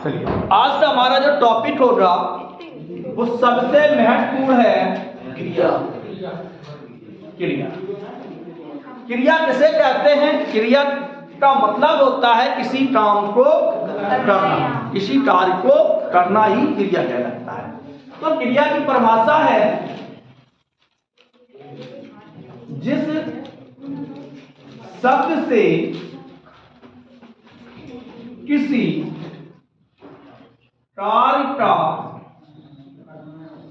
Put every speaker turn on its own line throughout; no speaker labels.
चलिए, आज का हमारा जो टॉपिक होगा वो सबसे महत्वपूर्ण है क्रिया। क्रिया क्रिया किसे कहते हैं? क्रिया का मतलब होता है किसी काम को करना, किसी कार्य को करना ही क्रिया कहलाता है। तो क्रिया की परिभाषा है जिस शब्द से किसी कार्य का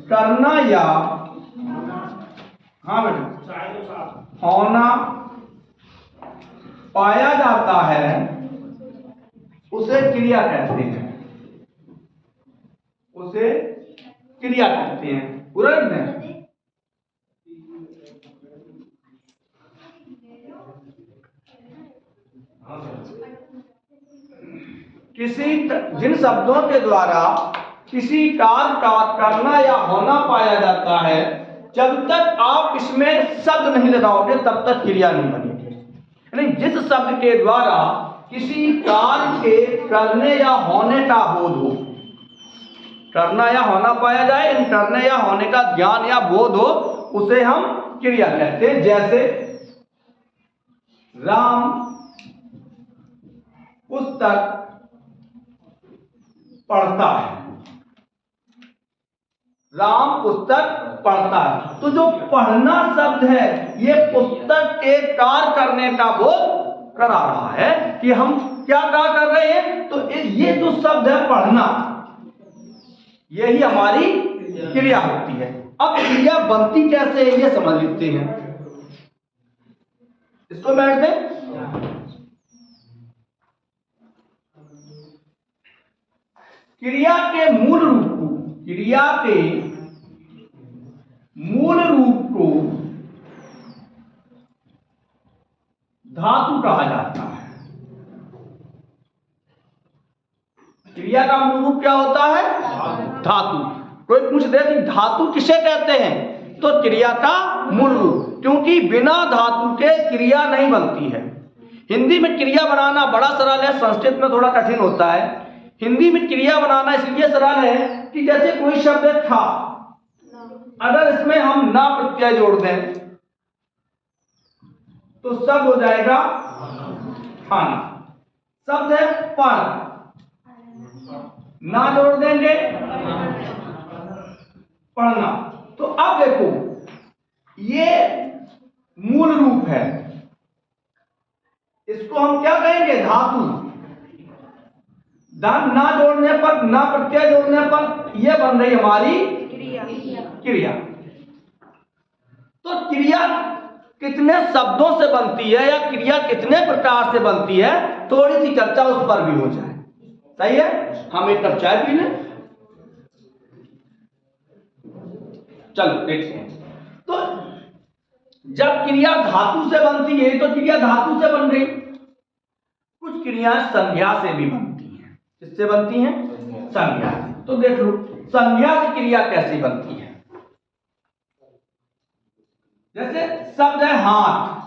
करना या होना पाया जाता है उसे क्रिया कहते हैं, उसे क्रिया कहते हैं। पूरा नहीं? जिन शब्दों के द्वारा किसी कार्य का करना या होना पाया जाता है, जब तक आप इसमें शब्द नहीं लगाओगे तब तक क्रिया नहीं बनेगी। यानी जिस शब्द के द्वारा किसी कार्य के करने या होने का बोध हो, करना या होना पाया जाए, इन करने या होने का ज्ञान या बोध हो, उसे हम क्रिया कहते हैं। जैसे राम पुस्तक पढ़ता है, राम पुस्तक पढ़ता है। तो जो पढ़ना शब्द है ये पुस्तक के कार्य करने का बोध करा रहा है कि हम क्या कार्य कर रहे हैं। तो ये जो शब्द है पढ़ना, यही हमारी क्रिया होती है। अब क्रिया बनती कैसे है ये समझ लेते हैं। इसको बैठ दें। क्रिया के मूल रूप को, क्रिया के मूल रूप को धातु कहा जाता है। क्रिया का मूल रूप क्या होता है? धातु। कोई पूछ दे कि धातु किसे कहते हैं, तो क्रिया का मूल रूप, क्योंकि बिना धातु के क्रिया नहीं बनती है। हिंदी में क्रिया बनाना बड़ा सरल है, संस्कृत में थोड़ा कठिन होता है। हिंदी में क्रिया बनाना इसलिए सरल है कि जैसे कोई शब्द था, अगर इसमें हम ना प्रत्यय जोड़ दें तो शब्द हो जाएगा खाना। शब्द है पढ़, ना जोड़ देंगे पढ़ना। तो अब देखो ये मूल रूप है, इसको हम क्या कहेंगे? धातु। धन ना जोड़ने पर, ना प्रत्यय जोड़ने पर यह बन रही हमारी क्रिया। तो क्रिया कितने शब्दों से बनती है या क्रिया कितने प्रकार से बनती है, थोड़ी सी चर्चा उस पर भी हो जाए। सही है? हम एक कप चाय पी लें। चलो देखते हैं। तो जब क्रिया धातु से बनती है तो क्रिया धातु से बन गई। कुछ क्रिया संज्ञा से भी बनती है। किससे बनती हैं? संज्ञा से। तो देख लो संज्ञा से क्रिया कैसे बनती है। जैसे शब्द है हाथ,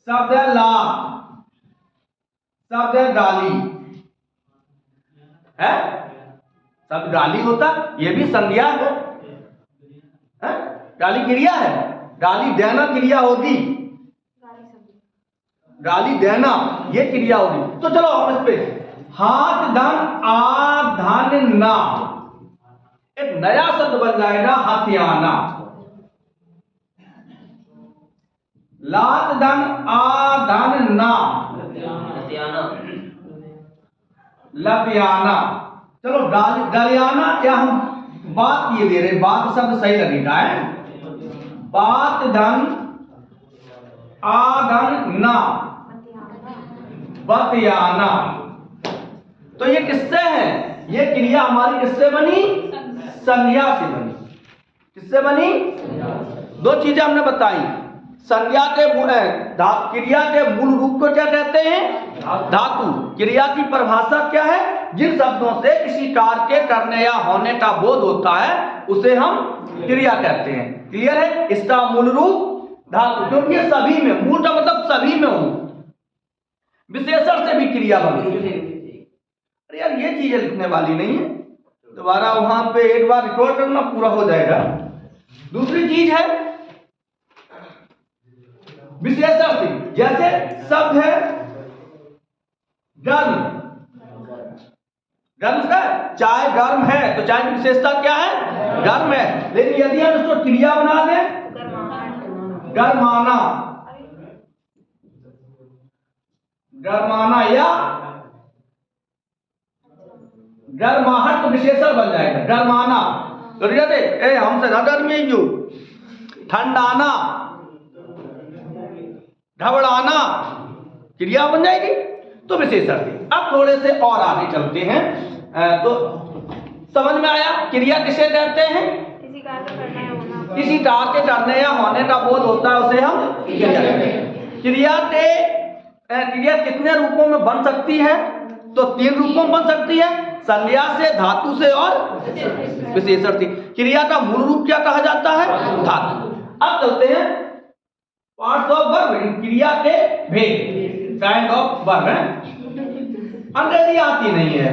शब्द है लात, शब्द है गाली है। शब्द गाली होता, ये भी संज्ञा है। गाली क्रिया है। गाली देना क्रिया होगी, गाली देना ये क्रिया होगी। तो चलो हम इस पे हाथ धन आ धन ना, एक नया शब्द बन जाएगा हथियाना। लात धन आ धन ना, लतियाना। चलो गलियाना, या हम बात ये दे रहे, बात शब्द सही लगेगा है। बात धन आ धन ना, बतियाना। तो ये किससे है? ये क्रिया हमारी किससे बनी? संज्ञा से बनी। किससे बनी? दो चीजें हमने बताई। संज्ञा के क्रिया के मूल रूप को क्या कहते हैं? धातु। क्रिया की परिभाषा क्या है? जिन शब्दों से किसी कार्य के करने या होने का बोध होता है उसे हम क्रिया कहते हैं। क्लियर है? इसका मूल रूप धातु, क्योंकि ये सभी में, मूल का मतलब सभी में हो, विशेषण से भी क्रिया बनती है। यार ये चीजें लिखने वाली नहीं है, दोबारा वहां पे एक बार रिकॉर्ड करना, पूरा हो जाएगा। दूसरी चीज है विशेषण। जैसे शब्द है गर्म, गर्म का चाय गर्म है, तो चाय की विशेषता क्या है? गर्म है। लेकिन यदि हम इसको क्रिया बना दें गर्माना, गर्माना या गर्माहट, तो विशेषण बन जाएगा गर्माना। तो ए हमसे ना गर्मी जो ठंडाना, घबराना, क्रिया बन जाएगी तो विशेषण थी। अब थोड़े से और आगे चलते हैं। तो समझ में आया क्रिया किसे कहते हैं? किसी कार्य के करने या होने का बोध होता है उसे हम क्रिया कहते हैं। क्रिया कितने रूपों में बन सकती है? तो 3 रूपों में बन सकती है, संज्ञा से, धातु से और विशेषण से। क्रिया का मूल रूप क्या कहा जाता है? धातु। अब चलते हैं पार्ट्स ऑफ वर्ब, क्रिया के भेद, काइंड ऑफ वर्ब है, अंग्रेजी आती नहीं है।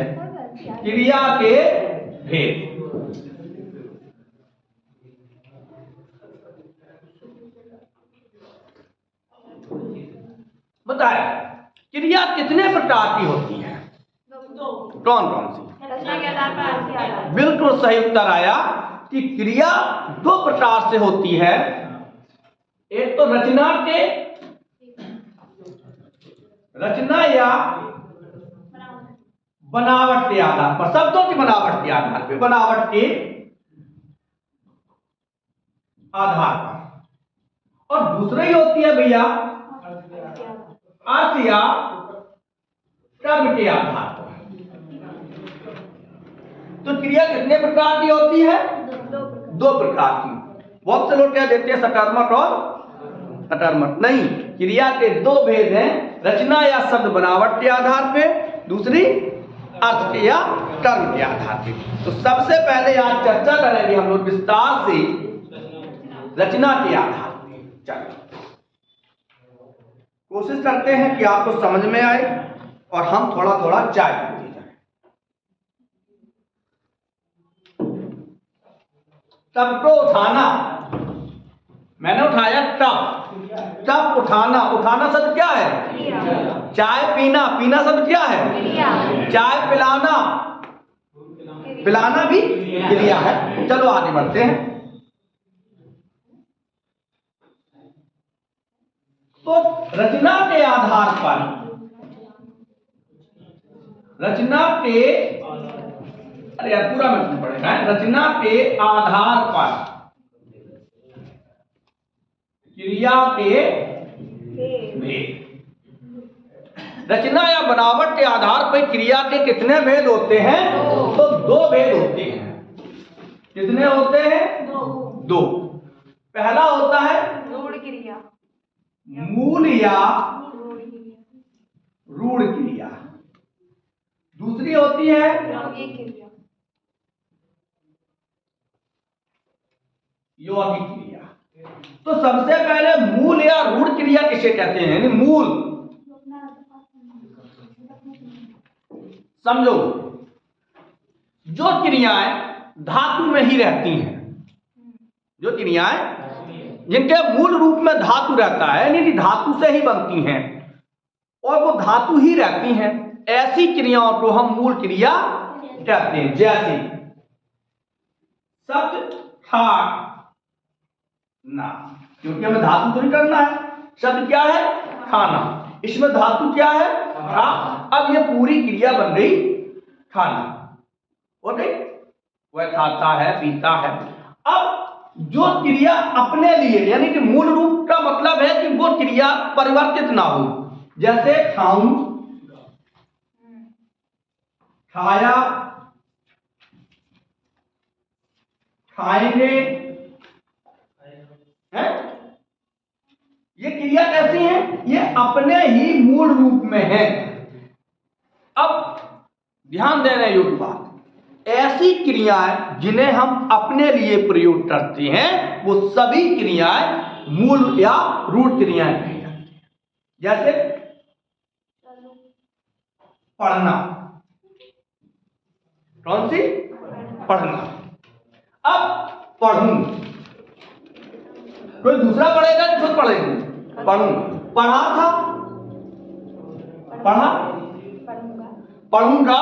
क्रिया के भेद बताए क्रिया कितने प्रकार की होती है? कौन कौन सी? बिल्कुल सही उत्तर आया कि क्रिया 2 प्रकार से होती है। एक तो रचना या बनावट के आधार पर, शब्दों की बनावट के आधार पर, बनावट के आधार पर। और दूसरी होती है भैया अर्थ या कर्म के आधार पर। तो क्रिया कितने प्रकार की होती है? 2 प्रकार की। बहुत से लोग क्या देते हैं सकर्मक और अकर्मक। नहीं, क्रिया के 2 भेद हैं, रचना या शब्द बनावट के आधार पे, दूसरी अर्थ के या कर्म के आधार पे। तो सबसे पहले आज चर्चा करेंगे हम लोग विस्तार से रचना के आधार पे। चलिए कोशिश करते हैं कि आपको समझ में आए और हम थोड़ा थोड़ा चाय पीते जाए। तब को उठाना, मैंने उठाया तब उठाना, उठाना शब्द क्या है? चाय पीना, पीना शब्द क्या है? चाय पिलाना, पिलाना भी क्रिया है। चलो आगे बढ़ते हैं। तो रचना के आधार पर, रचना के, अरे यार पूरा मैं पढ़ेगा, रचना के आधार पर क्रिया के भेद। रचना या बनावट के आधार पर क्रिया के कितने भेद होते हैं? तो 2 भेद होते हैं। कितने होते हैं? 2। पहला होता है मूल या रूढ़ क्रिया, दूसरी होती है यौगिक क्रिया। तो सबसे पहले मूल या रूढ़ क्रिया किसे कहते हैं? यानी मूल, समझो, जो क्रियाएं धातु में ही रहती हैं, जो क्रियाएं जिनके मूल रूप में धातु रहता है, यानी धातु से ही बनती हैं और वो धातु ही रहती हैं, ऐसी क्रियाओं को हम मूल क्रिया कहते हैं। जैसे शब्द खाना, क्योंकि हमें धातु तो नहीं करना है, शब्द क्या है? खाना, इसमें धातु क्या है? खा। अब ये पूरी क्रिया बन गई खाना, ओके, वह खाता है, पीता है। अब जो क्रिया अपने लिए, यानी कि मूल रूप का मतलब है कि वो क्रिया परिवर्तित ना हो, जैसे खाऊं, खाया, खाएंगे, है? ये क्रिया कैसी है? ये अपने ही मूल रूप में है। अब ध्यान देना योग्य बात, ऐसी क्रियाएं जिन्हें हम अपने लिए प्रयोग करते हैं वो सभी क्रियाएं मूल या रूढ़ क्रियाएं कही जाती हैं। जैसे पढ़ना, कौन सी? पढ़ना। अब पढ़ूं, कोई दूसरा पढ़ेगा कि खुद पढ़ेंगे? पढ़ूं। पढ़ा था, पढ़ा, पढ़ूंगा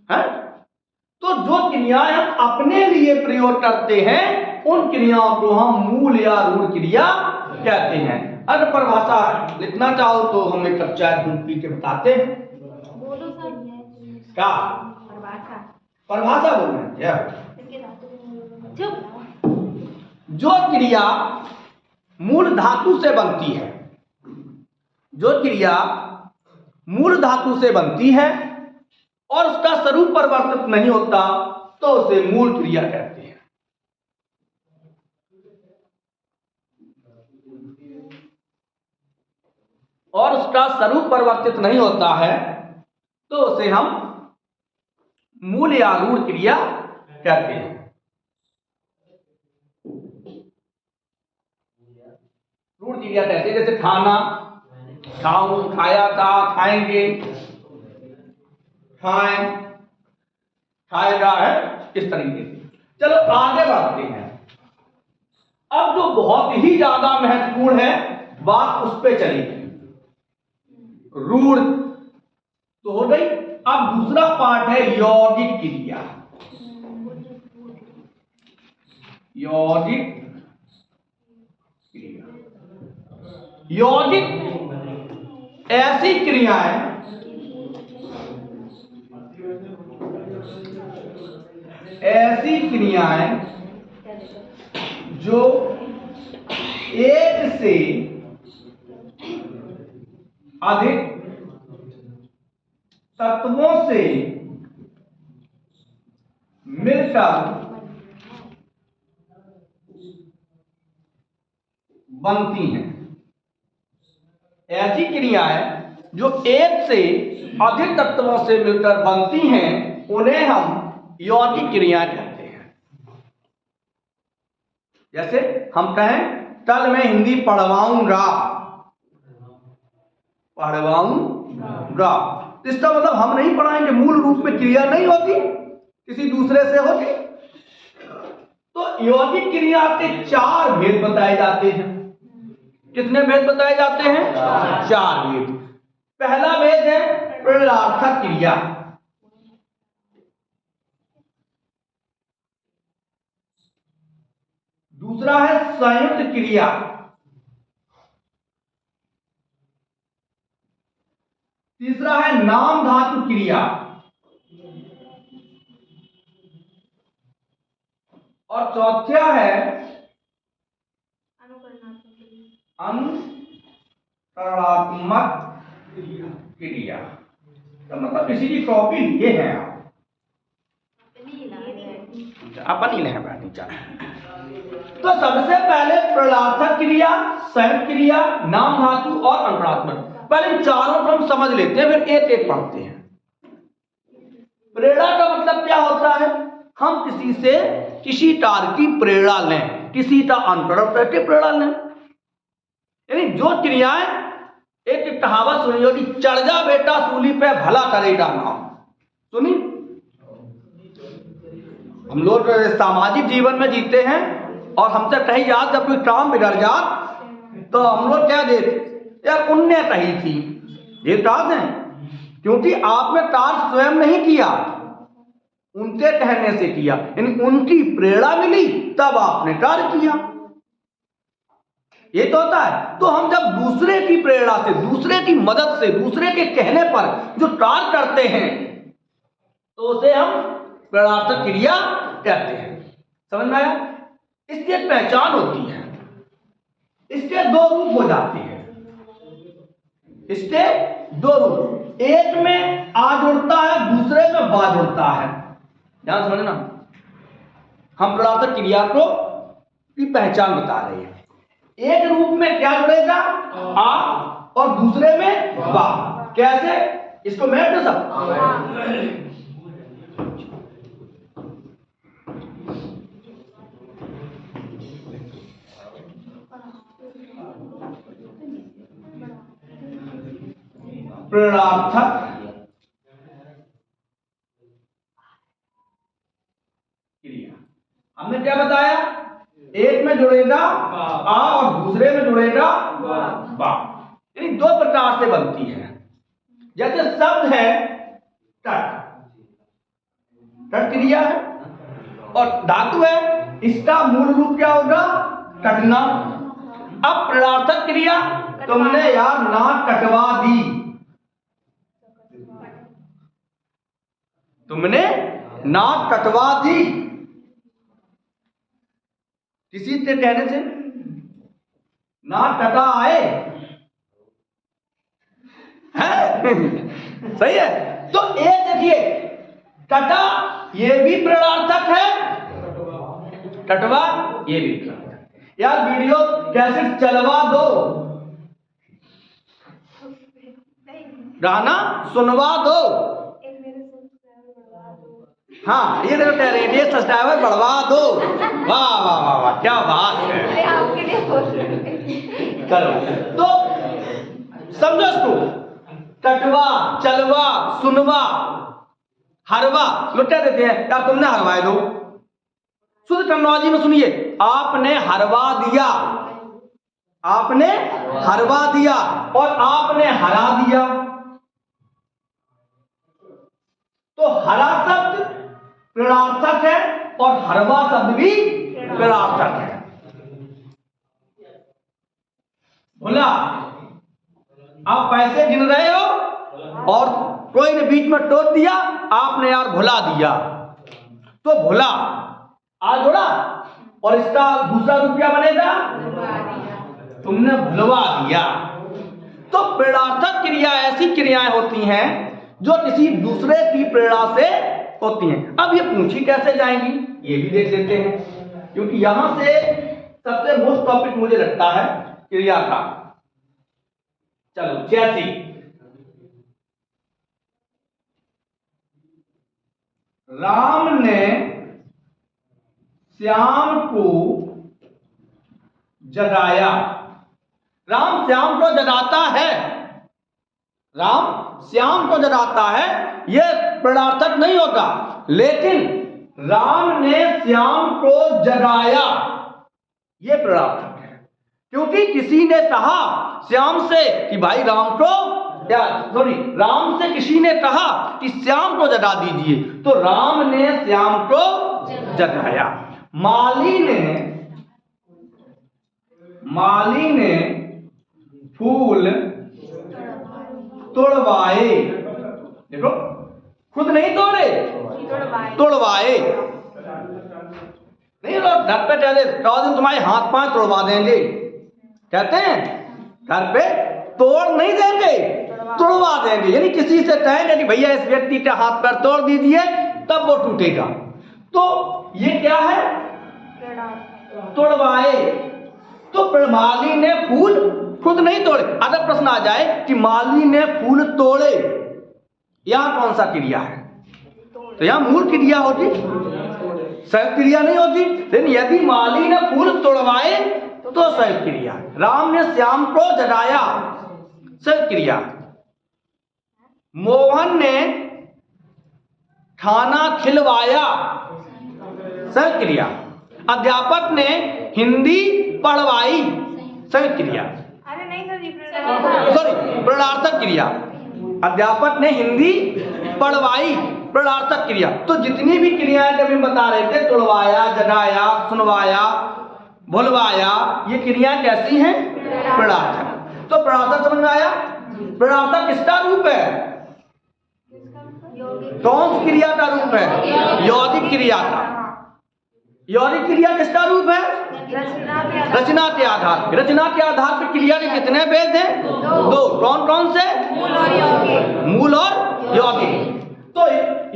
है। तो जो क्रियाएं हम अपने लिए प्रयोग करते हैं उन क्रियाओं को हम मूल या रूढ़ क्रिया कहते हैं। अगर परिभाषा लिखना चाहो तो हम एक कक्षा दूध पी के बताते हैं। क्या परिभाषा बोल रहे हैं? जो क्रिया मूल धातु से बनती है, जो क्रिया मूल धातु से बनती है और उसका स्वरूप परिवर्तित नहीं होता तो उसे मूल क्रिया कहते हैं। और उसका स्वरूप परिवर्तित नहीं होता है तो उसे हम मूल या रूढ़ क्रिया कहते हैं। रूढ़ क्रिया कहते हैं जैसे खाना, खाऊं, खाया था, खाएंगे, खाएं, खाएगा है, इस तरीके से। चलो आगे बढ़ते हैं। अब जो बहुत ही ज्यादा महत्वपूर्ण है बात उस पे चलेगी। रूढ़ तो हो गई। अब दूसरा पार्ट है यौगिक क्रिया। यौगिक क्रिया, यौगिक ऐसी क्रियाएं जो एक से अधिक तत्वों से मिलकर बनती हैं। ऐसी क्रियाएं जो एक से अधिक तत्वों से मिलकर बनती हैं उन्हें हम यौगिक क्रिया कहते हैं। जैसे हम कहें कल मैं हिंदी पढ़वाऊंगा, पढ़वाऊंगा, इसका मतलब हम नहीं पढ़ाएंगे, मूल रूप में क्रिया नहीं होती, किसी दूसरे से होती। तो यौगिक क्रिया के 4 भेद बताए जाते हैं। कितने भेद बताए जाते हैं? 4 भेद। पहला भेद है प्रलयार्थक क्रिया। दूसरा है संयुक्त क्रिया। तीसरा है नाम धातु क्रिया। और चौथा है अनुकरणात्मक क्रिया। तो मतलब किसी की कॉपी लिए हैं आप? अपन ही नहीं बैठी चाहे। तो सबसे पहले प्रलयार्थक क्रिया, संयुक्त क्रिया, नाम धातु और अनुकरणात्मक। पहले इन चारों को हम समझ लेते हैं, फिर एक एक पढ़ते हैं। प्रेरणा का मतलब क्या होता है? हम किसी से किसी तार की प्रेरणा लें, किसी का अनुकरण करके प्रेरणा लें। यानी जो क्रियाएं, एक कहावत सुनी होगी, चढ़ जा बेटा सूली पे भला करेगा नाम, सुनी? हम लोग सामाजिक जीवन में जीते हैं और हमसे कही जात जब कोई काम बिगड़ जात तो हम लोग क्या देते? यार उनने कही थी, ये कार्य है, क्योंकि आपने कार्य स्वयं नहीं किया, उनके कहने से किया, यानी उनकी प्रेरणा मिली तब आपने कार्य किया। ये तो होता है। तो हम जब दूसरे की प्रेरणा से, दूसरे की मदद से, दूसरे के कहने पर जो कार्य करते हैं तो उसे हम प्रेरणात्मक क्रिया कहते हैं। समझ में आया? इसकी एक पहचान होती है। इसके 2 रूप हो जाते हैं। इसके 2 रूप, एक में आ जुड़ता है, दूसरे में बा जुड़ता है। ध्यान समझना, हम प्रेरणात्मक क्रिया को की पहचान बता रहे हैं। एक रूप में क्या जुड़ेगा? आ, और दूसरे में बा। कैसे? इसको मैं तो सब प्रेरणार्थक हमने क्या बताया, एक में जुड़ेगा आ और दूसरे में जुड़ेगा बा, यानी दो प्रकार से बनती है। जैसे शब्द है तट, तट क्रिया है, और धातु है, इसका मूल रूप क्या होगा, कटना। अब प्रणार्थक क्रिया, तुमने यार नाक कटवा दी, तुमने नाक कटवा दी, किसी के कहने से नाक कटा आए है? सही है। तो एक देखिए, कटा ये भी प्रणार्थक है, कटवा ये भी प्रणार्थक। यार वीडियो कैसेट चलवा दो, गाना सुनवा दो। हाँ ये देखो कह रही है, ये सब्सक्राइबर बढ़वा दो। वाह वाह वाह वाह, क्या बात है। चलो तो समझो इसको, कटवा, चलवा, सुनवा, हरवा, लुटा देते हैं यार, तुमने हरवाए दो। शुद्ध टर्मिनोलॉजी में सुनिए, आपने हरवा दिया, आपने हरवा दिया और आपने हरा दिया। तो हरा शब्द प्रणार्थक है और हरवा शब्द भी प्रणार्थक है। बोला आप पैसे गिन रहे हो और कोई ने बीच में टोक दिया, आपने यार भुला दिया, तो भुला आ जोड़ा और इसका दूसरा रूप क्या बनेगा, तुमने भुलवा दिया। तो प्रेरणार्थक क्रिया ऐसी क्रियाएं होती हैं जो किसी दूसरे की प्रेरणा से होती हैं। अब ये पूछी कैसे जाएंगी ये भी देख लेते हैं, क्योंकि यहां से सबसे मोस्ट टॉपिक मुझे लगता है क्रिया का। चलो 86, राम ने श्याम को जगाया। राम श्याम को जगाता है, राम श्याम को जगाता है, यह प्रेरणार्थक नहीं होगा, लेकिन राम ने श्याम को जगाया यह प्रेरणार्थक है। क्योंकि किसी ने कहा श्याम से कि भाई राम को, राम से किसी ने कहा कि श्याम को जगा दीजिए, तो राम ने श्याम को जगाया। माली ने फूल तोड़वाए, देखो खुद नहीं तोड़े, तोड़वाए नहीं, लोग घर पे चले दिन तुम्हारे हाथ पांव तोड़वा देंगे, कहते हैं घर पे तोड़ नहीं देंगे, तोड़वा देंगे। यानी किसी से कहेंगे कि भैया इस व्यक्ति का हाथ पैर तोड़ दीजिए, तब वो टूटेगा। तो ये क्या है, तोड़वाए। तो माली ने फूल खुद नहीं तोड़े। अगर प्रश्न आ जाए कि माली ने फूल तोड़े, यहां कौन सा क्रिया है, तो यहां मूल क्रिया होगी, संयुक्त क्रिया नहीं होगी। लेकिन यदि माली ने फूल तोड़वाए तो संयुक्त क्रिया। राम ने श्याम को जगाया, संयुक्त क्रिया। मोहन ने खाना खिलवाया, संयुक्त क्रिया। अध्यापक ने हिंदी पढ़वाई, संयुक्त क्रिया। सॉरी, प्रेरणार्थक क्रिया। अध्यापक ने हिंदी पढ़वाई, प्रेरणार्थक क्रिया। तो जितनी भी क्रियाएं कभी बता रहे थे, तोड़वाया, जगाया, सुनवाया, भुलवाया, ये क्रियाएं कैसी हैं, प्रेरणार्थक। तो प्रेरणार्थक समझ में आया। प्रेरणार्थक किसका रूप है, कौन सी क्रिया का रूप है, यौगिक क्रिया का। यौगिक क्रिया किसका रूप है, रचना के आधार पर। रचना के आधार पर क्रिया के कितने भेद हैं, दो। कौन कौन से, मूल और यौगिक। तो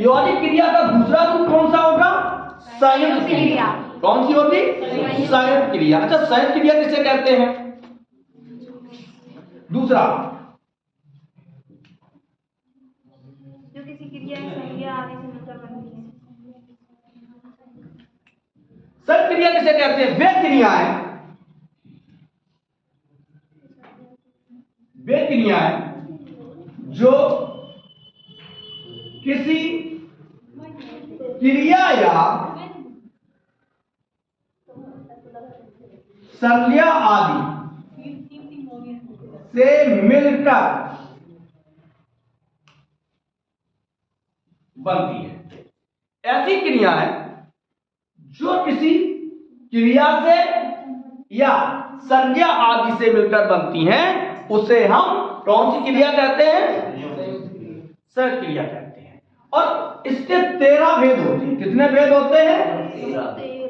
यौगिक क्रिया का दूसरा रूप कौन सा होगा, संयुक्त क्रिया। कौन सी होगी, संयुक्त क्रिया। अच्छा, संयुक्त क्रिया किसे कहते हैं, दूसरा
जो किसी क्रिया की संज्ञा आदि से मिलकर बनती है।
संयुक्त क्रिया किसे कहते हैं, वे क्रियाएं जो किसी क्रिया या संज्ञा आदि से मिलकर बनती है। ऐसी क्रिया है जो किसी क्रिया से या संज्ञा आदि से मिलकर बनती हैं, उसे हम कौन सी क्रिया कहते हैं? संयुक्त क्रिया कहते हैं। और इसके 13 भेद होते हैं। कितने भेद होते हैं?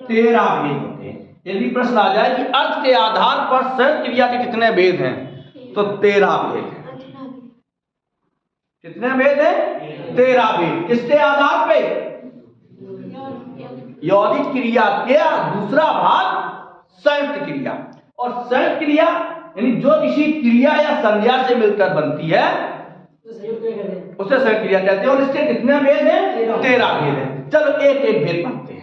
13 भेद होते हैं। यदि प्रश्न आ जाए कि अर्थ के आधार पर संयुक्त क्रिया के कितने भेद हैं, तो 13 भेद हैं। कितने भेद हैं? 13 भेद। किसके आधार पे? यौगिक क्रिया के दूसरा भाग संयुक्त क्रिया। और संयुक्त क्रिया यानी जो किसी क्रिया या संज्ञा से मिलकर बनती है उसे संयुक्त क्रिया कहते हैं। और इसके कितने भेद हैं? 13 भेद हैं। चलो एक एक भेद पढ़ते हैं।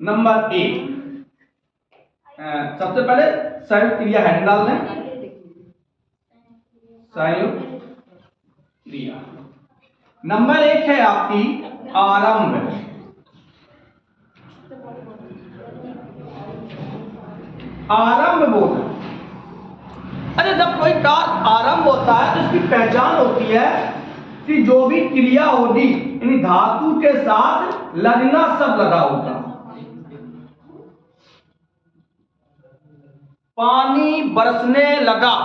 नंबर 1, सबसे पहले संयुक्त क्रिया हेड डाल दें। संयुक्त क्रिया नंबर 1 है आपकी आरंभ। आरंभ बोधक। अरे जब कोई कार्य आरंभ होता है तो इसकी पहचान होती है कि जो भी क्रिया होगी यानी धातु के साथ लगना शब्द लगा होगा। पानी बरसने लगा,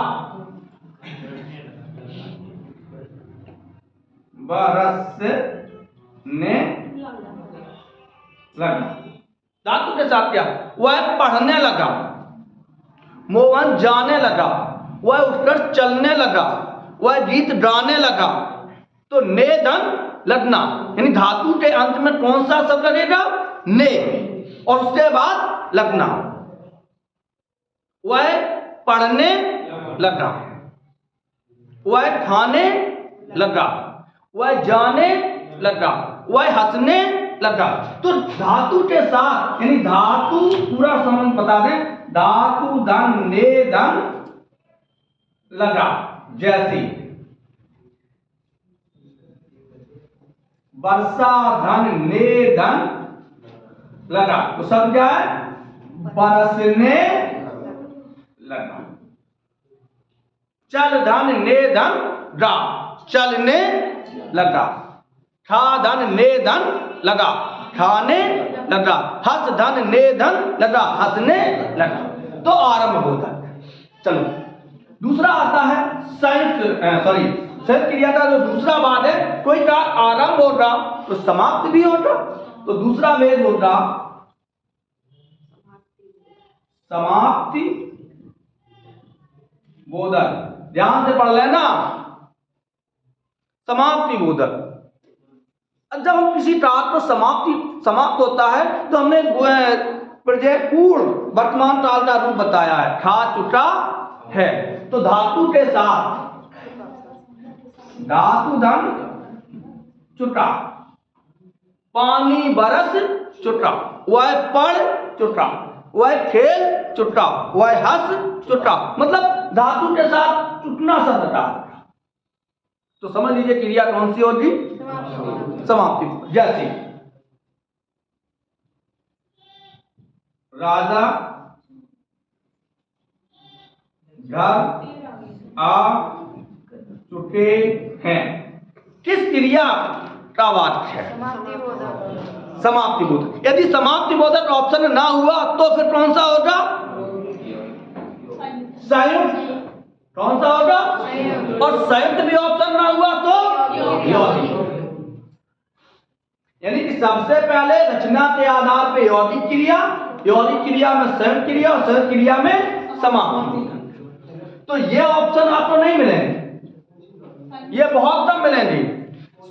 बरसने लगा। धातु के साथ क्या? वह पढ़ने लगा, मोहन जाने लगा, वह उठकर चलने लगा, वह गीत गाने लगा। तो ने धन लगना यानी धातु के अंत में कौन सा शब्द लगेगा? ने, और उसके बाद लगना। वह पढ़ने लगा, वह खाने लगा, वह जाने लगा, वह हंसने लगा। तो धातु के साथ यानी धातु पूरा संबंध बता दें। धातु धन ने धन लगा। जैसे वर्षा धन ने धन लगा, तो सब क्या है? बरसने लगा। चल धन ने धन गा, चलने लगा। खा धन ने धन लगा, खाने लगा। हंस धन ने धन लगा, हंसने लगा। तो आरंभ होता है। चलो दूसरा आता है संयुक्त क्रिया का जो दूसरा भाग है। कोई का आरंभ होगा तो समाप्त भी होगा। तो दूसरा भेद होगा समाप्ति बोधक। ध्यान से पढ़ लेना, समाप्ति बोधक। जब हम किसी कार्य को समाप्त होता है तो हमने प्रेजेंट पूर्ण वर्तमान काल का रूप बताया है, खा चुका है। तो धातु के साथ धातु धन चुका, पानी बरस चुका, वह पढ़ चुका, वह खेल चुका, वह हंस चुका। मतलब धातु के साथ चुकना शब्द का। तो समझ लीजिए क्रिया कौन सी होगी? समाप्ति। जैसे राजा घर आ चुके हैं। किस क्रिया का वाक्य है? समाप्ति बोधक। यदि समाप्ति बोधक ऑप्शन ना हुआ तो फिर कौन सा होगा? संयुक्त। कौन सा होगा? और संयुक्त भी ऑप्शन ना हुआ तो यौगिक। यानी कि सबसे पहले रचना के आधार पे यौगिक क्रिया, यौगिक क्रिया में संयुक्त क्रिया और संयुक्त क्रिया में समाप्ति। तो ये ऑप्शन आपको नहीं मिलेंगे, ये बहुत कम मिलेंगे।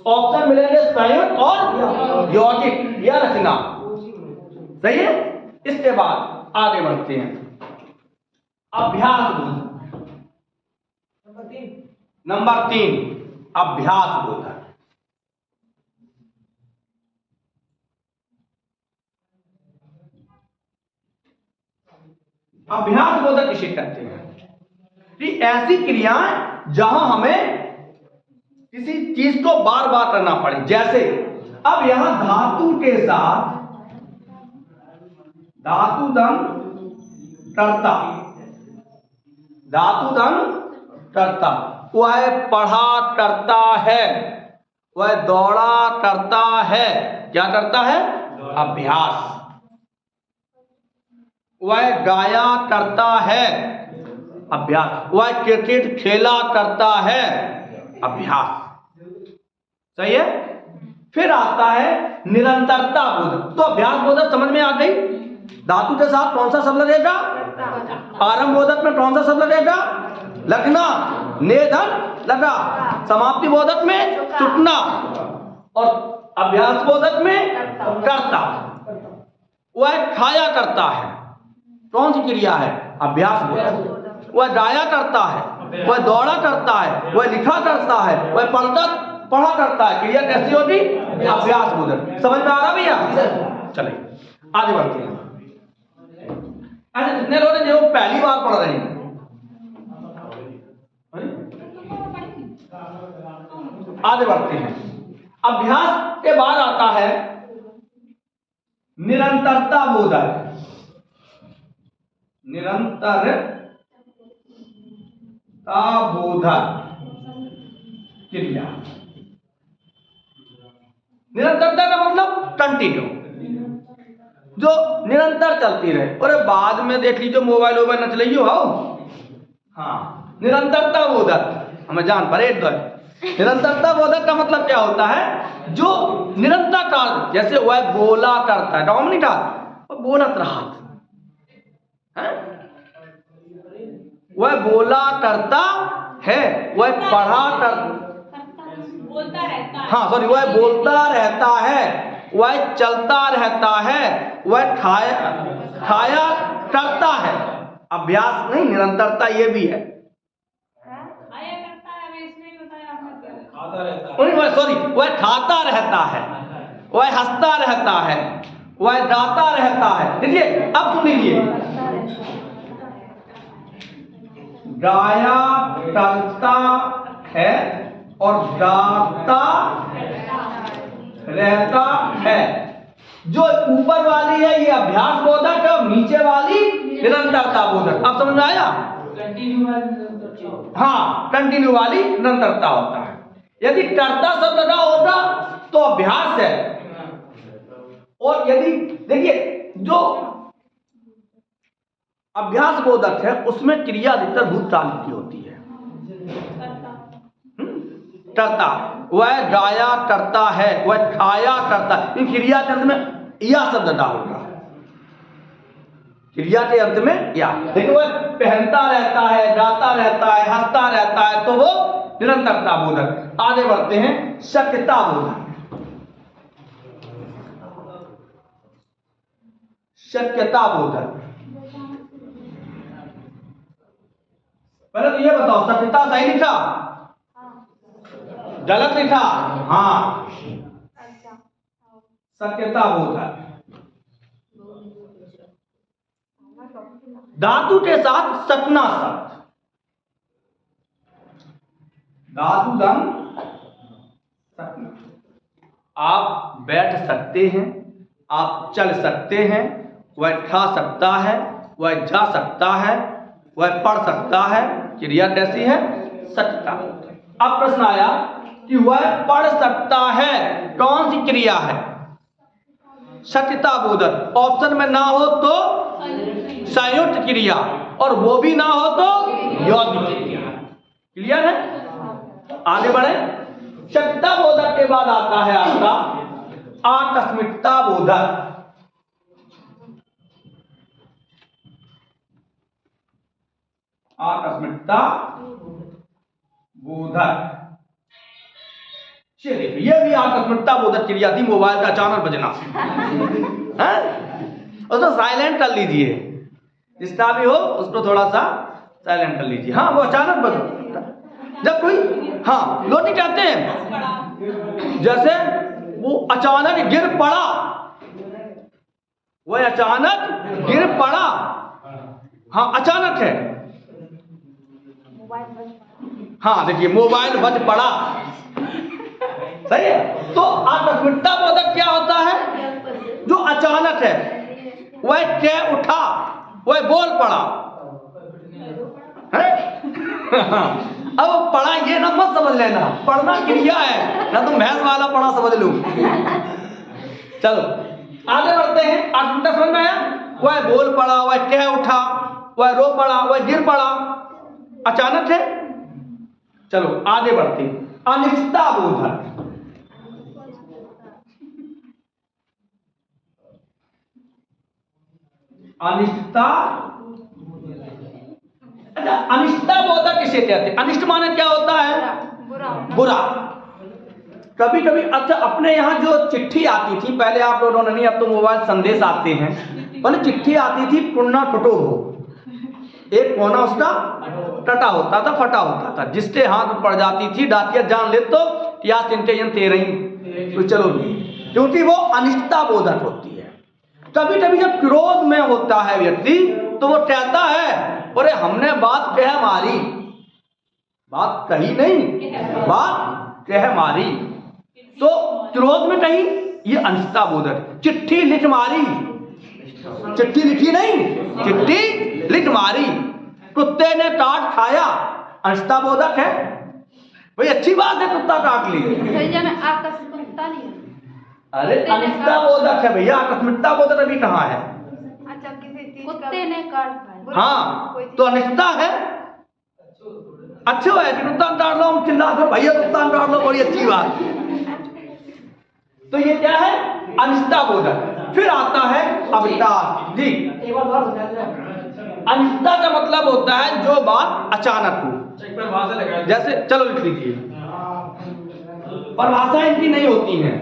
ऑप्शन मिलेंगे संयुक्त और यौगिक या रचना। सही है। इसके बाद आगे बढ़ते हैं। अभ्यास बोधक। नंबर 3 अभ्यास बोधक। अभ्यास बोधक किसे कहते हैं? कि ऐसी क्रियाएं जहां हमें किसी चीज को बार बार करना पड़े। जैसे अब यहां धातु के साथ धातु दम कर्ता, धातु दम कर्ता, वह पढ़ा करता है, वह दौड़ा करता है। क्या करता है? अभ्यास। वह गाया करता है, अभ्यास। वह क्रिकेट खेला करता है, अभ्यास। सही है। फिर आता है निरंतरता बोधक। तो अभ्यास बोधक समझ में आ गई। धातु के साथ कौन सा शब्द लगेगा? आरंभ बोधक में कौन सा शब्द लगेगा? लगना। नेधन लगा। समाप्ति बोधक में चुकना। और अभ्यास बोधक में करता। वह खाया करता है। कौन सी क्रिया है? अभ्यास बोधक। वह गाया करता है, वह दौड़ा करता है, वह लिखा करता है, वह पढ़ा करता है। क्रिया कैसी होगी? अभ्यास बोधक। समझ में आ रहा भैया? चलिए आगे बढ़ते हैं। अच्छा, जितने लोग हैं जो पहली बार पढ़ रहे हैं, आगे बढ़ते हैं। अभ्यास के बाद आता है निरंतरता बोधक। निरंतरता बोधक क्रिया। निरंतरता का मतलब कंटिन्यू, जो निरंतर चलती रहे। और बाद में देख लीजिए मोबाइल वोबाइल न चलाइयो। हाँ, निरंतरता बोधक हमें जान पर एक दो। निरंतरता बोधक का मतलब क्या होता है? जो निरंतर काल, जैसे वह बोला करता है, डॉम नहीं था, वह बोलत रहा, वह बोला करता है, वह पढ़ा
बोलता रहता है।
हाँ सॉरी, वह बोलता रहता है, वह चलता रहता है, वह खाया करता है। अभ्यास नहीं, निरंतरता ये भी है।
खाया करता है, मैं इसमें बताया आपने।
खाता रहता है, सॉरी, वह खाता रहता है, वह हंसता रहता है, वह गाता रहता है। देखिए अब सुन लीजिए, गाया करता है और गाता रहता है। जो ऊपर वाली है ये अभ्यास बोधक है, नीचे वाली निरंतरता बोधक। अब समझ में आया? हाँ, कंटिन्यू वाली निरंतरता होता है। यदि कर्ता शब्द का होता तो अभ्यास है। और यदि देखिए जो अभ्यास बोधक है उसमें क्रिया अधिकतर भूतकाल की होती है। करता, वह गाया करता है, वह खाया करता है। इन क्रिया के अंत में या शब्द डालूंगा, क्रिया के अंत में या। देखो वह पहनता रहता है, गाता रहता है, हंसता रहता है, तो वो निरंतरता बोधक। आगे बढ़ते हैं, शक्यता बोधक। शक्यता बोधक। पहले तो ये बताओ, शक्यता सही लिखा? गलत लिखा? हाँ, शक्यता बोधक। धातु के साथ सकना शब्द, धातु दम सकना। आप बैठ सकते हैं, आप चल सकते हैं, वह खा सकता है, वह जा सकता है, वह पढ़ सकता है। क्रिया कैसी है? सकता। अब प्रश्न आया कि वह पढ़ सकता है, कौन सी क्रिया है? शक्यता बोधक। ऑप्शन में ना हो तो संयुक्त क्रिया, और वो भी ना हो तो यौगिक क्रिया। क्लियर है? आगे बढ़े। शक्यता बोधक के बाद आता है आपका आकस्मिकता बोधक। आकस्मिकता बोधक। चलिए, ये भी आकस्मिकता बोधक क्रिया थी। मोबाइल का अचानक बजना, उसको साइलेंट कर लीजिए, जिसका भी हो उसको थोड़ा सा साइलेंट कर लीजिए। हाँ, वो अचानक बजना, जब कोई हाँ लोग नहीं कहते हैं, जैसे वो अचानक गिर पड़ा, वह अचानक गिर पड़ा। हाँ, अचानक है। हाँ देखिए, मोबाइल बज पड़ा, सही है। तो आकस्मिकता बोधक क्या होता है? जो अचानक है, वह कह उठा, वह बोल पड़ा है। अब पढ़ा ये ना मत समझ लेना, पढ़ना क्रिया है, ना तुम भैंस वाला पढ़ा समझ लो। चलो आगे बढ़ते हैं। आकस्मिकता समझ में आया? वह बोल पड़ा, वह कह उठा, वह रो पड़ा, वह गिर पड़ा, अचानक है। चलो आगे बढ़ते हैं। अनिश्चितता बोधक। अनिश्चितता, अच्छा अनिश्चितता बोधक किसे कहते हैं? अनिष्ट माने क्या होता है? बुरा। कभी कभी अच्छा अपने यहाँ जो चिट्ठी आती थी पहले, आप लोगों ने नहीं, अब तो मोबाइल संदेश आते हैं, पहले चिट्ठी आती थी पुन्ना टुटो हो, एक कोना उसका टटा होता था, फटा होता था, जिसके हाथ पड़ जाती थी डाकिया जान ले तो या चिंते तो चलो, क्योंकि वो अनिश्चितता बोधक होती है। कभी कभी जब क्रोध में होता है व्यक्ति तो वो कहता है अरे हमने बात कह मारी, बात कही नहीं, बात कह मारी, तो क्रोध में कही, ये अनिश्चितता बोधक। चिट्ठी लिख मारी, चिट्ठी लिखी नहीं, चिट्ठी लिख मारी। कुत्ते ने काट खाया, अनिश्चितता बोधक है भाई, अच्छी बात है कुत्ता काट ली।
भैया मैं आकस्मिकता नहीं है।
अरे अनिश्चितता बोधक है भैया, आकस्मिकता बोधक अभी कहाँ है?
अच्छा किसी चीज कुत्ते ने काट खाया,
हाँ तो अनिश्चितता है, अच्छे है कि कुत्ता काट लो, हम चिल्ला दो भैया कुत्ता काट लो, बड़ी अच्छी बात। तो ये क्या है? अनिश्चितता बोधक। फिर आता है अविश्वास जी। अनिश्चितता का मतलब होता है जो बात अचानक हो, जैसे चलो लिख लीजिए, परिभाषा इनकी नहीं होती हैं।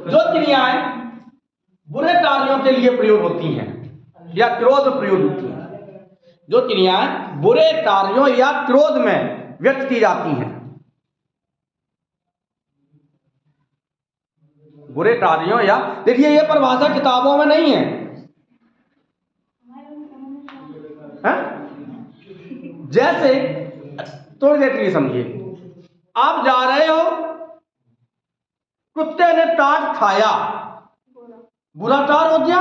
जो क्रियाएं बुरे कार्यों के लिए प्रयोग होती हैं या क्रोध में प्रयोग होती हैं, जो क्रियाएं बुरे कार्यों या क्रोध में व्यक्त की जाती हैं, बुरे कार्यों या, देखिए ये परिभाषा किताबों में नहीं है, है? जैसे थोड़ी देर के लिए समझिए, आप जा रहे हो, कुत्ते ने काट खाया, बुरा कार हो गया,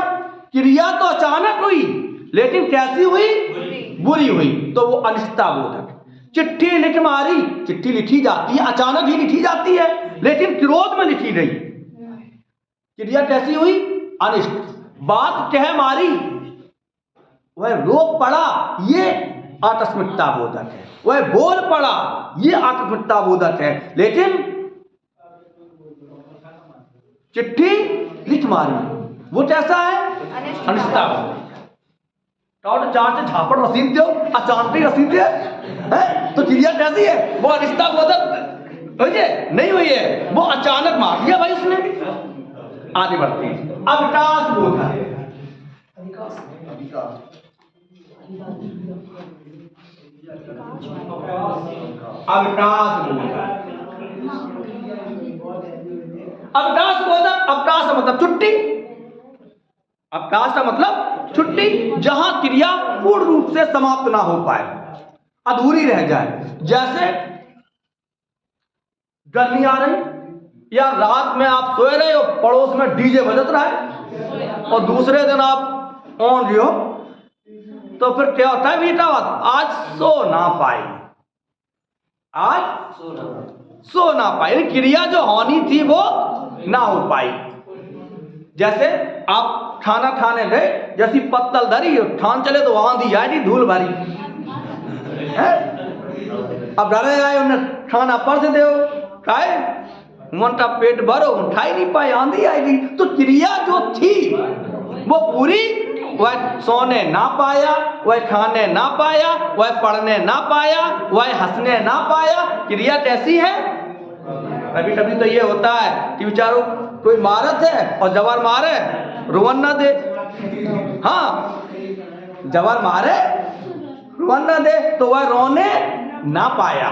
क्रिया तो अचानक हुई लेकिन कैसी हुई? बुरी हुई, तो वो अनिश्चितता बोधक। चिट्ठी लिख मारी, चिट्ठी लिखी जाती है, अचानक ही लिखी जाती है लेकिन क्रोध में लिखी गई, क्रिया कैसी हुई? अनिष्ट। बात कह मारी, वह रो पड़ा, ये आकस्मिकता बोधक है। वह बोल पड़ा, ये आकस्मिकता बोधक है, लेकिन चिट्ठी लिख मारी वो कैसा है? अनिश्चितता बोधक। तो चार से झापड़ रसीद दो, अचानक ही रसीद दे, तो क्रिया कैसी है? वो अनिश्चितता बोधक नहीं हुई है, वो अचानक मार दिया भाई उसने। आगे बढ़ते हैं। अविश्वास बोधक। अविश्वास बोधक, अवकाश बोधक, अवकाश का मतलब छुट्टी, अवकाश का मतलब छुट्टी, जहां क्रिया पूर्ण रूप से समाप्त ना हो पाए, अधूरी रह जाए। जैसे गर्मी आ रही या रात में आप सोए रहे हो, पड़ोस में डीजे बजत रहा है और दूसरे दिन आप ऑन जो, तो फिर क्या होता है बेटा? आज सो ना पाई, आज सो ना पाई, क्रिया जो होनी थी वो ना हो पाई। जैसे आप खाना खाने गए, जैसी पत्तल धरी ठान चले तो आंधी आएगी धूल भरी है? अब डरे आए उन्हें खाना पर से दो खाए, मन का पेट भरो, खाई नहीं पाए, आंधी आएगी। तो क्रिया जो थी वो पूरी, वह सोने ना पाया, वह खाने ना पाया, वह पढ़ने ना पाया, वह हंसने ना पाया। क्रिया कैसी है? कभी कभी तो ये होता है कि बेचारों कोई मारत है और जबर मारे रुवन ना दे, हाँ जबर मारे रुवन ना दे, तो वह रोने ना पाया,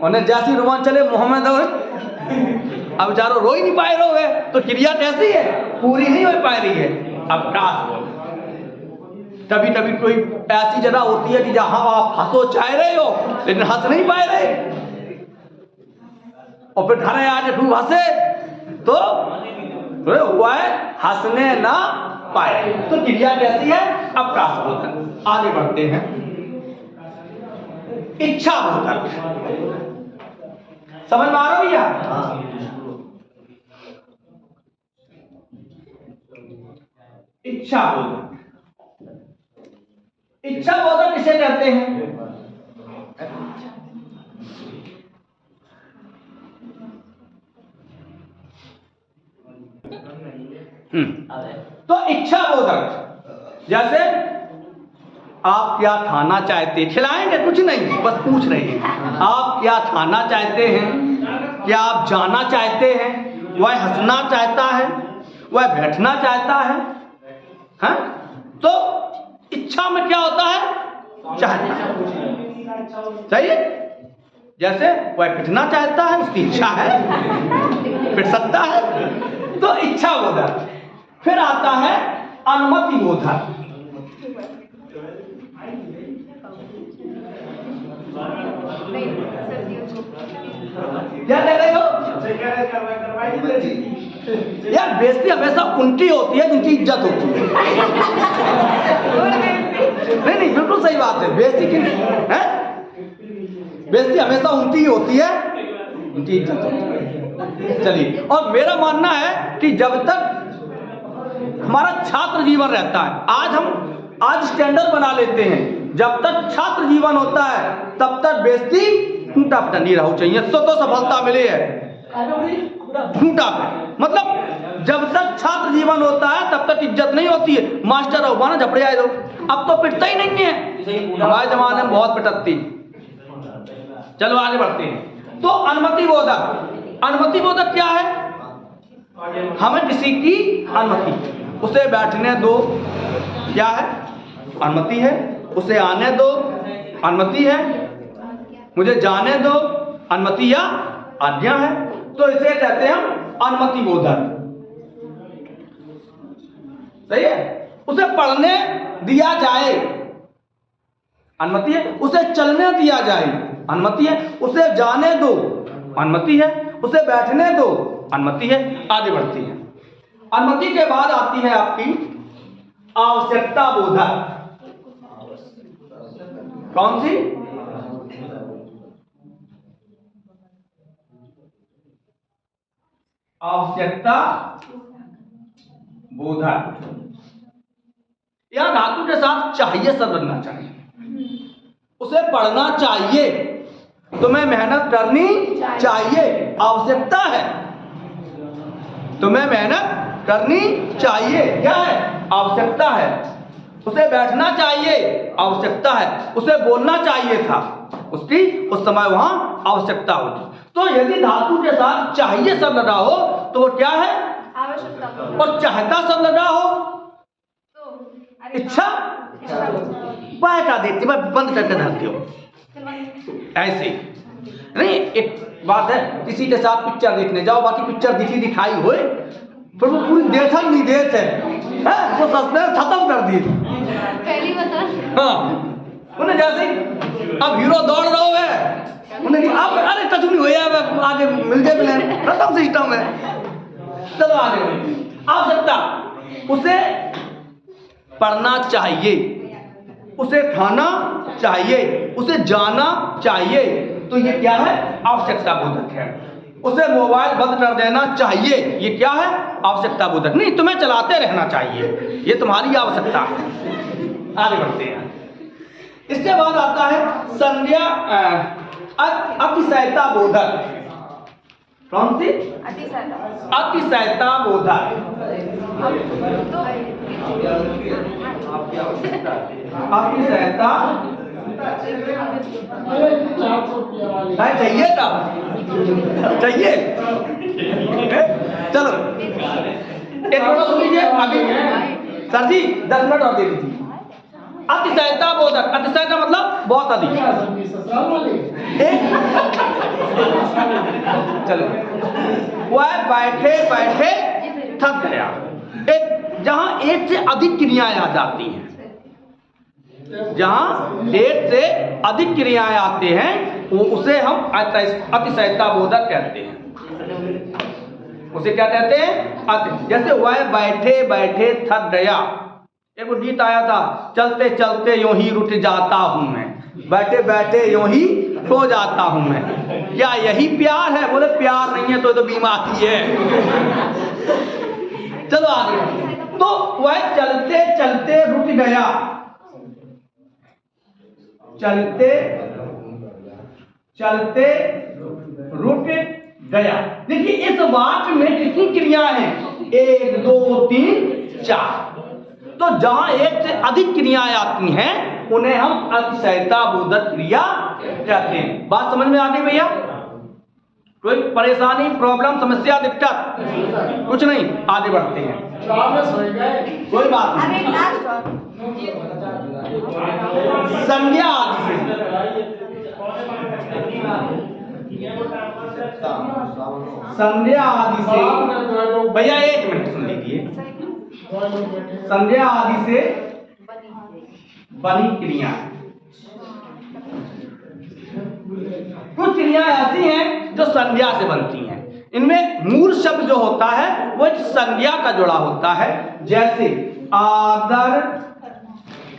उन्हें जैसी रुवन चले मुंह में दो, अब बेचारों रो ही नहीं पाए, रो है, तो क्रिया कैसी है? पूरी नहीं हो पा रही है। अवकाश। कभी कभी कोई ऐसी जगह होती है कि जहां आप हंसो चाह रहे हो लेकिन हंस नहीं पा रहे, और फिर घर आके खूब हंसे तो हुआ है हंसने ना पाए। तो क्रिया कैसी है? अप्रासबोधक। आगे बढ़ते हैं। इच्छा बोधक, समझ में आ रहा भैया? इच्छा बोधक, इच्छा बोधक किसे कहते हैं? तो इच्छा बोधक जैसे आप क्या खाना चाहते, खिलाएंगे कुछ नहीं, बस पूछ रहे हैं आप क्या खाना चाहते हैं, क्या आप जाना चाहते हैं, वह हंसना चाहता है, वह बैठना चाहता है, हैं? तो इच्छा में क्या होता है? चाहता है। सही है? जैसे वह पिटना चाहता है, उसकी इच्छा है, पिट सकता है। तो इच्छा बोधक। फिर आता है अनुमति बोधक। क्या कह रहे हो यार? बेइज्जती हमेशा उनकी होती है जिनकी इज्जत होती है। नहीं, बिल्कुल सही बात है। बेइज्जती की है, बेइज्जती हमेशा उनकी होती है उनकी इज्जत होती है। चलिए, और मेरा मानना है कि जब तक हमारा छात्र जीवन रहता है, आज स्टैंडर्ड बना लेते हैं, जब तक छात्र जीवन होता है तब तक बेइज्जती खूंटा पे नहीं रहना चाहिए। तो सफलता मिली है खूंटा पे, मतलब जब तक छात्र जीवन होता है तब तक इज्जत नहीं होती है। मास्टर हो ना झपड़े आए दो, अब तो पिटता ही नहीं है। हमारे जमाने में बहुत पिटती। चलो आगे बढ़ते हैं। तो अनुमति बोधक, अनुमति बोधक क्या है? हमें किसी की अनुमति, उसे बैठने दो, क्या है? अनुमति है। उसे आने दो, अनुमति है। मुझे जाने दो, अनुमति या आज्ञा है। तो इसे कहते हैं हम अनुमति बोधक। सही है? उसे पढ़ने दिया जाए, अनुमति है। उसे चलने दिया जाए, अनुमति है। उसे जाने दो, अनुमति है। उसे बैठने दो, अनुमति है। आगे बढ़ती है। अनुमति के बाद आती है आपकी आवश्यकता बोधक। कौन सी? आवश्यकता बोधक। यह धातु के साथ चाहिए शब्द लगना चाहिए। उसे पढ़ना चाहिए, तुम्हें मेहनत करनी चाहिए, आवश्यकता है। तुम्हें मेहनत करनी चाहिए, क्या है? आवश्यकता है। उसे बैठना चाहिए, आवश्यकता है। उसे बोलना चाहिए था, उसकी उस समय वहां आवश्यकता होती। तो यदि धातु के साथ चाहिए शब्द लगा हो तो वो क्या है? आवश्यकता। और चाहता शब्द लगा हो तो इच्छा। वह क्या देखती, मैं बंद करके धरती हूँ ऐसे नहीं। एक बात है, किसी के साथ पिक्चर देखने जाओ, बाकी पिक्चर दिखाई होए, पर वो पूरी देखा नहीं देते हैं, वो सस्पेंस खत्म कर दी
पहली बता।
हाँ, उन्हें जैसे अब हीरो दौड़ रहा है, उन्हें अब अरे कछु नहीं हुआ, अब आगे मिल जाए प्लान, खत्म सिस्टम है। चलो आगे। आवश्यकता, उसे पढ़ना चाहिए, उसे खाना चाहिए, उसे जाना चाहिए। तो ये क्या है? आवश्यकता बोधक है। उसे मोबाइल बंद कर देना चाहिए, ये क्या है? आवश्यकता बोधक। नहीं, तुम्हें चलाते रहना चाहिए, ये तुम्हारी आवश्यकता है। आगे बढ़ते हैं। इसके बाद आता है संज्ञा अतिशयता बोधक। कौन सी? अतिशयता बोधक। अतिशयता चाहिए था, चाहिए। चलो एक मिनट सुन लीजिए, अभी सर जी 10 मिनट और दे दीजिए। अतिशयता बोधक, अतिशयता मतलब बहुत अधिक। चलो, वह बैठे बैठे थक गया। जहां एक से अधिक क्रियाएं आ जाती हैं, जहां एक से अधिक क्रियाएं आते हैं, वो उसे हम अतिशयता बोधक कहते हैं। उसे क्या कहते हैं? अर्थ। जैसे वह बैठे बैठे थक गया, एक गीत आया था, चलते चलते यूं ही रुठ जाता हूं मैं, बैठे बैठे यूं ही सो जाता हूं मैं। क्या यही प्यार है? बोले प्यार नहीं है तो बीमारी है। चलो आगे। तो वह चलते चलते रुक गया, चलते चलते रुक गया। देखिए इस वाक्य में कितनी क्रियाएं हैं? 1 2 3 4। तो जहां एक से अधिक क्रियाएं आती हैं उन्हें हम अतिशयता बोधक क्रिया कहते हैं। बात समझ में आती भैया? कोई परेशानी, प्रॉब्लम, समस्या, दिक्कत? कुछ नहीं, आगे बढ़ते हैं। कोई बात नहीं। संज्ञा आदि से, संज्ञा आदि से, भैया 1 मिनट सुन लीजिए। संज्ञा आदि से बनी क्रिया, कुछ क्रियाएं ऐसी हैं जो संज्ञा से बनती हैं। इनमें मूल शब्द जो होता है वो एक संज्ञा का जुड़ा होता है। जैसे आदर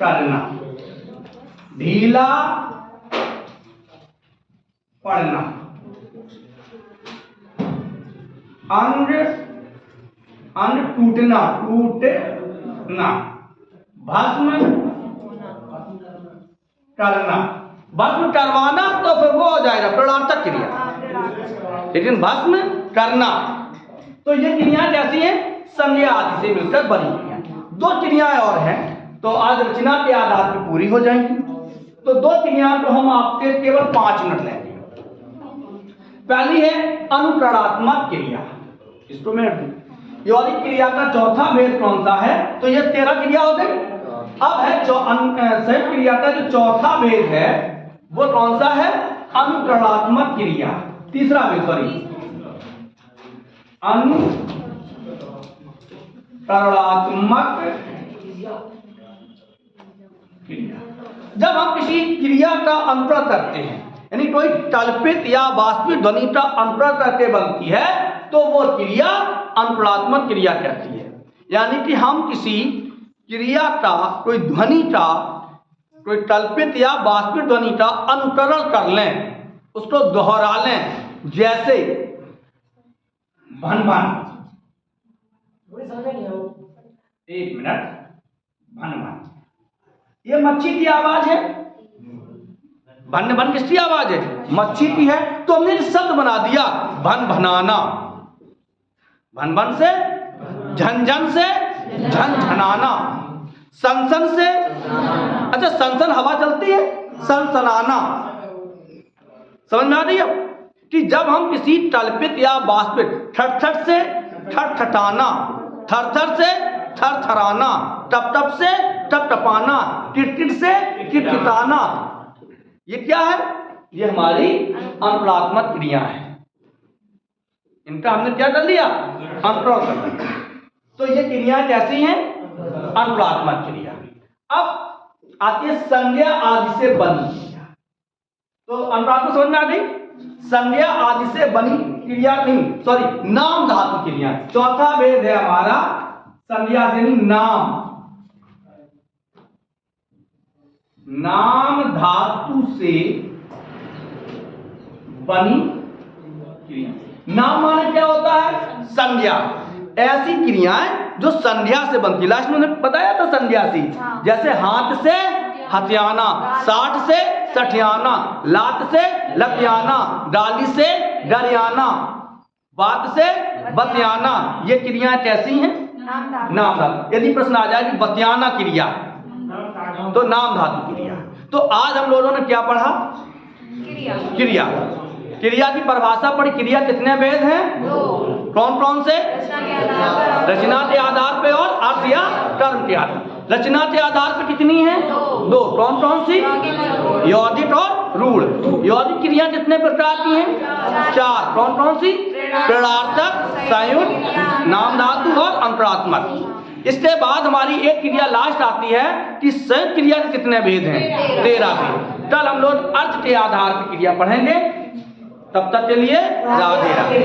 करना, ढीला पड़ना, अंग टूटना, टूटना, भस्म करना। भस्म करवाना तो फिर वो हो जाएगा प्रणार्थक क्रिया, लेकिन भस्म करना, तो ये क्रियाएं कैसी हैं? संज्ञा आदि से मिलकर बनी क्रिया। 2 क्रियाएं और हैं, तो आज रचना के आधार पर पूरी हो जाएंगी। तो 2 क्रियाएं तो हम आपके केवल 5 मिनट लेंगे। पहली है अनुकरणात्मक क्रिया, इसको मैं यौगिक क्रिया का चौथा भेद कौन सा है? तो ये 13 क्रिया हो गई। अब है संयुक्त क्रिया का जो चौथा भेद है वो कौन सा है? अनुकरणात्मक क्रिया। तीसरा भेद, सॉरी, अनुकरणात्मक क्रिया। जब हम किसी क्रिया का अंतर करते हैं, यानी कोई कल्पित या वास्तविक ध्वनि का अंतर करके बनती है, तो वो क्रिया अनुकरणात्मक क्रिया कहती है। यानी कि हम किसी क्रिया का, कोई ध्वनि का, कोई कल्पित या वास्तविक ध्वनि का अनुकरण कर लें, उसको दोहरा लें। जैसे भन भन, 1 मिनट, भन भन, ये मच्छी की आवाज है। भन भन किसकी आवाज है? मच्छी की है। तो हमने शब्द बना दिया भन भनाना, भन भन से झन झन से झन झनाना, सनसन से, अच्छा सनसन हवा चलती है, सनसनाना। समझ में आ रही है कि जब हम किसी कल्पित या वास्तविक, ठट से ठठाना, थर से थरथराना, टप टप से टपटपाना, टिट से टिटटिटाना, ये क्या है? ये हमारी अनुकरणात्मक क्रिया है। इनका हमने क्या कर लिया? अनुकरण कर लिया। तो ये क्रियाएं कैसी हैं? अनुकरणात्मक क्रिया। अब आती है संज्ञा आदि से बनी क्रिया। तो अनुकरणात्मक समझ में आ गई? संज्ञा आदि से बनी क्रिया नहीं, सॉरी, नाम धातु क्रिया। चौथा भेद है हमारा संज्ञा से नहीं, नाम, नाम धातु से बनी क्रिया। नाम माने क्या होता है? संज्ञा। ऐसी क्रियाएं जो संज्ञा से बनती। लास्ट में मैंने बताया था संज्ञा से, जैसे हाथ से हथियाना, साठ से सठियाना, लात से लतियाना, डाली से डरियाना, बात से बतियाना। ये क्रियाएं कैसी हैं? नाम धातु। यदि प्रश्न आ जाए कि बतियाना क्रिया, तो नाम धातु क्रिया। तो आज हम लोगों ने क्या पढ़ा? क्रिया। क्रिया की परिभाषा पढ़ी। क्रिया कितने भेद हैं?
2।
कौन कौन से? रचना के आधार पे और अर्थ या कर्म के आधार। रचना के आधार पे कितनी है? 2। कौन कौन सी? यौगिक और रूढ़। यौगिक क्रिया कितने प्रकार की हैं? 4। कौन कौन सी? प्रेरणार्थक, संयुक्त, नाम धातु और अंतरात्मक। इसके बाद हमारी एक क्रिया लास्ट आती है कि संयुक्त क्रिया के कितने भेद हैं? 13 भेद। कल हम लोग अर्थ के आधार पर क्रिया पढ़ेंगे। तब तक के लिए राधे राधे।